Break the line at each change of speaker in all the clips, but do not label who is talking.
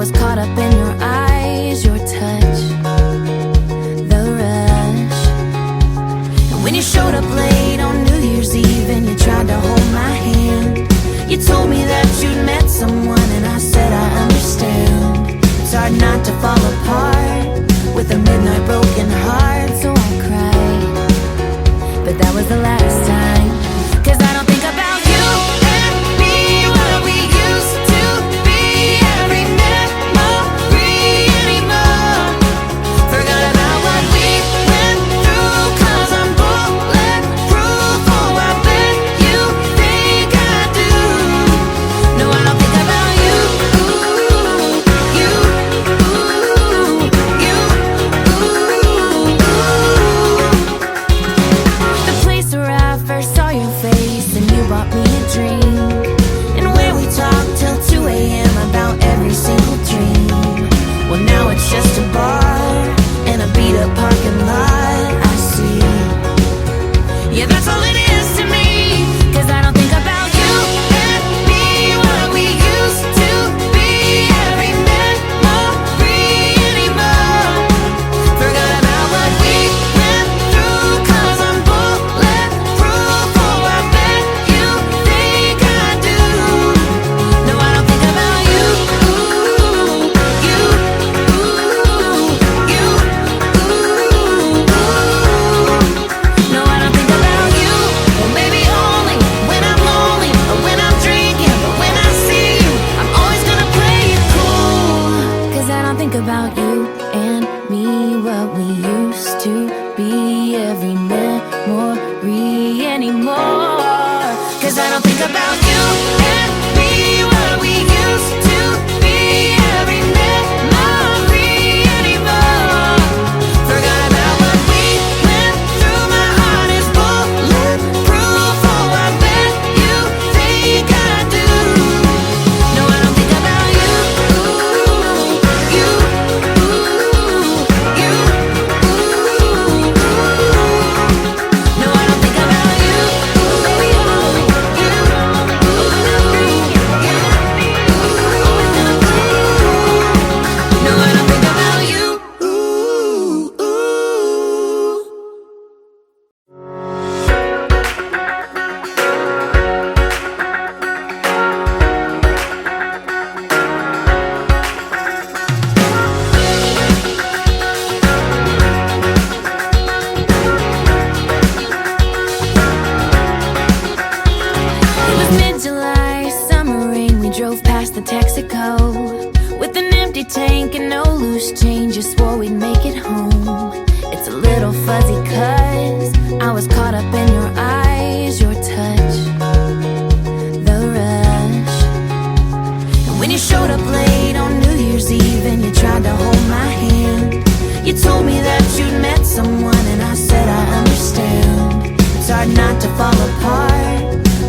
was caught up in your eyes, your touch, the rush. And when you showed up late on New Year's Eve and you tried to hold my hand, you told me that you'd met someone, and I said I understand. It's hard not to fall apart with a midnight broken heart. So I cried, but that was the last time. 'Cause I don't think about you and me, what we used to be, every memory anymore. Forgot about what we went through, 'cause I'm bulletproof. Oh, I bet you think I do. No, I don't think about you, you, the place where I first saw your face and you bought me a drink, and where we talked till 2 a.m. about every single dream. Well, now it's just a bar and a beat-up parking lot. I see, yeah, that's all it is to me. 'Cause I don't think about you and me, what we used to be, every memory anymore. Forgot about what we went through, 'cause I'm bulletproof. Oh, I bet you think I do. No, I don't think about you, you, you, no, I don't think about you. Well, maybe only when I'm lonely or when I'm drinking, but when I see you, I'm always gonna play it cool. 'Cause I don't think about you and me, what we used to be, every memory anymore. 'Cause I don't think about you and me, what we used to be, every memory anymore. Forgot about what we went through, my heart is bulletproof. Oh, I bet you think I do. No, I don't think about you, you, you, no, I don't think about you, baby, only you, no, I don't think about you. It was mid-July, summer rain, we drove past the Texaco with an empty tank and no loose change, you swore we'd make it home. It's a little fuzzy 'cause I was caught up in your eyes, your touch, the rush. And when you showed up late on New Year's Eve and you tried to hold my hand, you told me that you'd met someone, and I said I understand. It's hard not to fall apart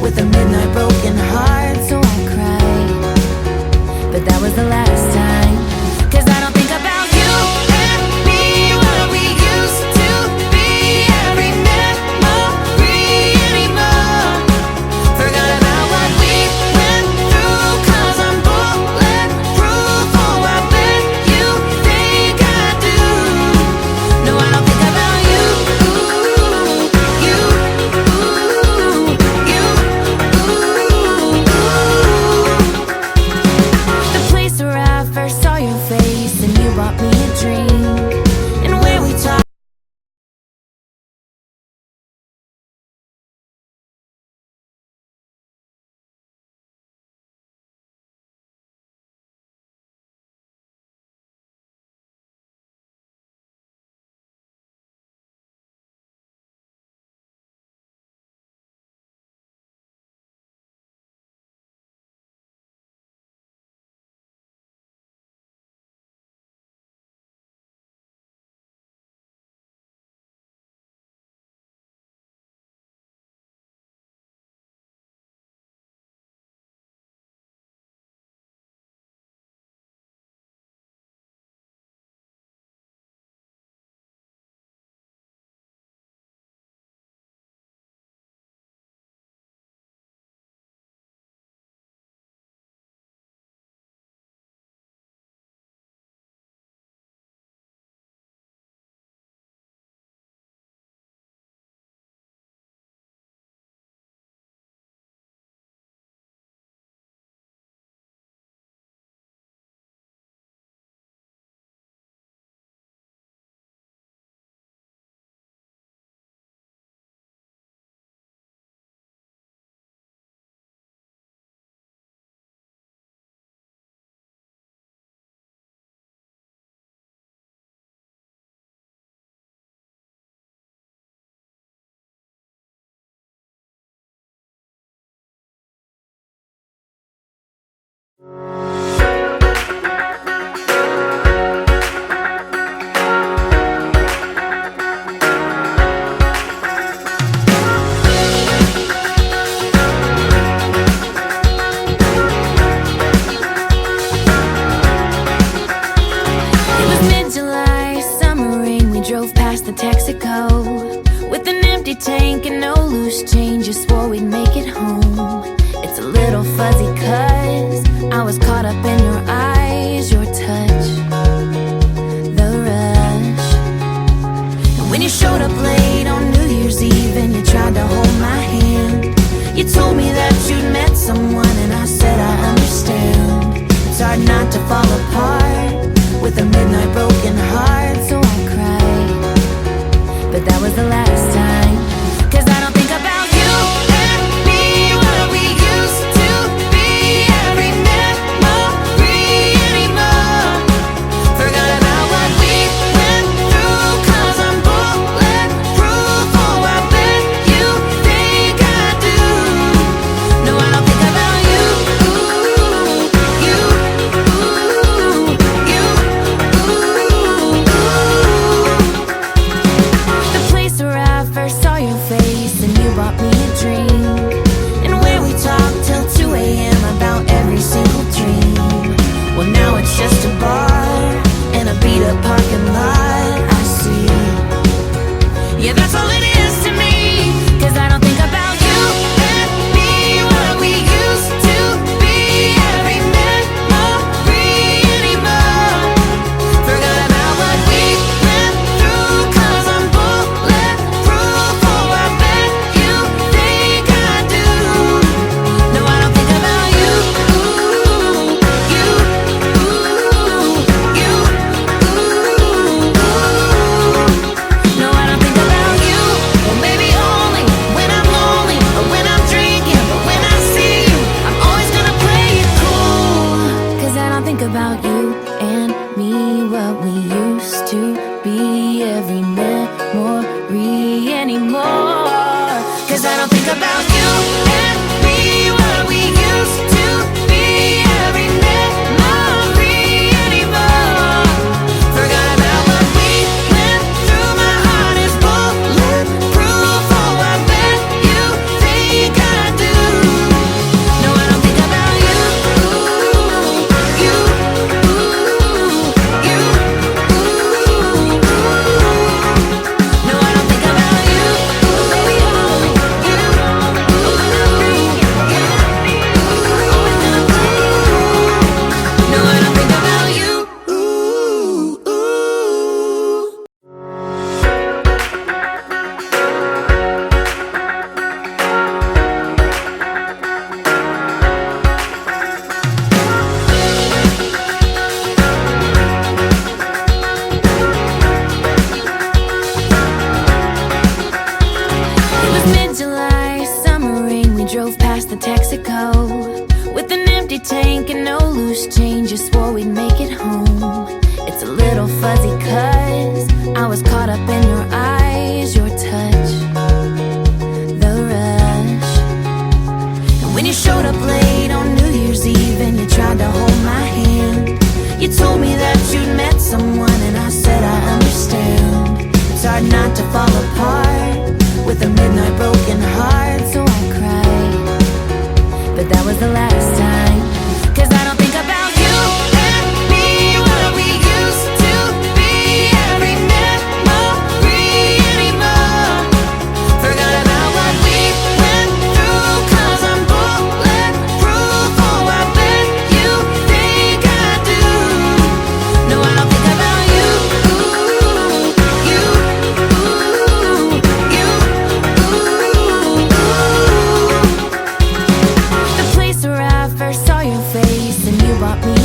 with a midnight broken heart. So I cried, but that was the last time. 'Cause I don't think about you and me, what we used to be, every memory just a bar and a beat up parking lot. I see. Yeah, that's all it is to me. 'Cause I don't think about you and me, what we used to be. Every memory anymore. Forgot about what we went through. 'Cause I'm bulletproof. Oh, I bet you think I do. No, I don't think about you. You, you, no, I don't think about you. Well, maybe only when I'm lonely or when I'm drinking. But when I see you, I'm always gonna play it cool. 'Cause I don't think about you and me, what we used to be. Every memory anymore. 'Cause I don't think about you and me, what we used to be. Every memory anymore. Forgot about what we went through. My heart is bulletproof. Oh, I bet you think I do. No, I don't think about you. You, you, no, I don't think about you. Baby, only you. No, I don't think about you. It was mid-July, summer rain. We drove past the Texaco with an empty tank and no loose change. Just swore we'd make it home. It's a little fuzzy 'cause I was caught up in your eyes, your touch, the rush. And when you showed up late on New Year's Eve and you tried to hold my hand, you told me that you'd met someone, and I said I understand. It's hard not to fall apart with a midnight broken heart. So I cried, but that was the last time. 'Cause I don't think about you and me, what we used to be. Every memory anymore. Forgot about what we went through. 'Cause I'm bulletproof. Oh, I bet you think I do. No, I don't think about you. You, you, the place where I first saw your face and you bought me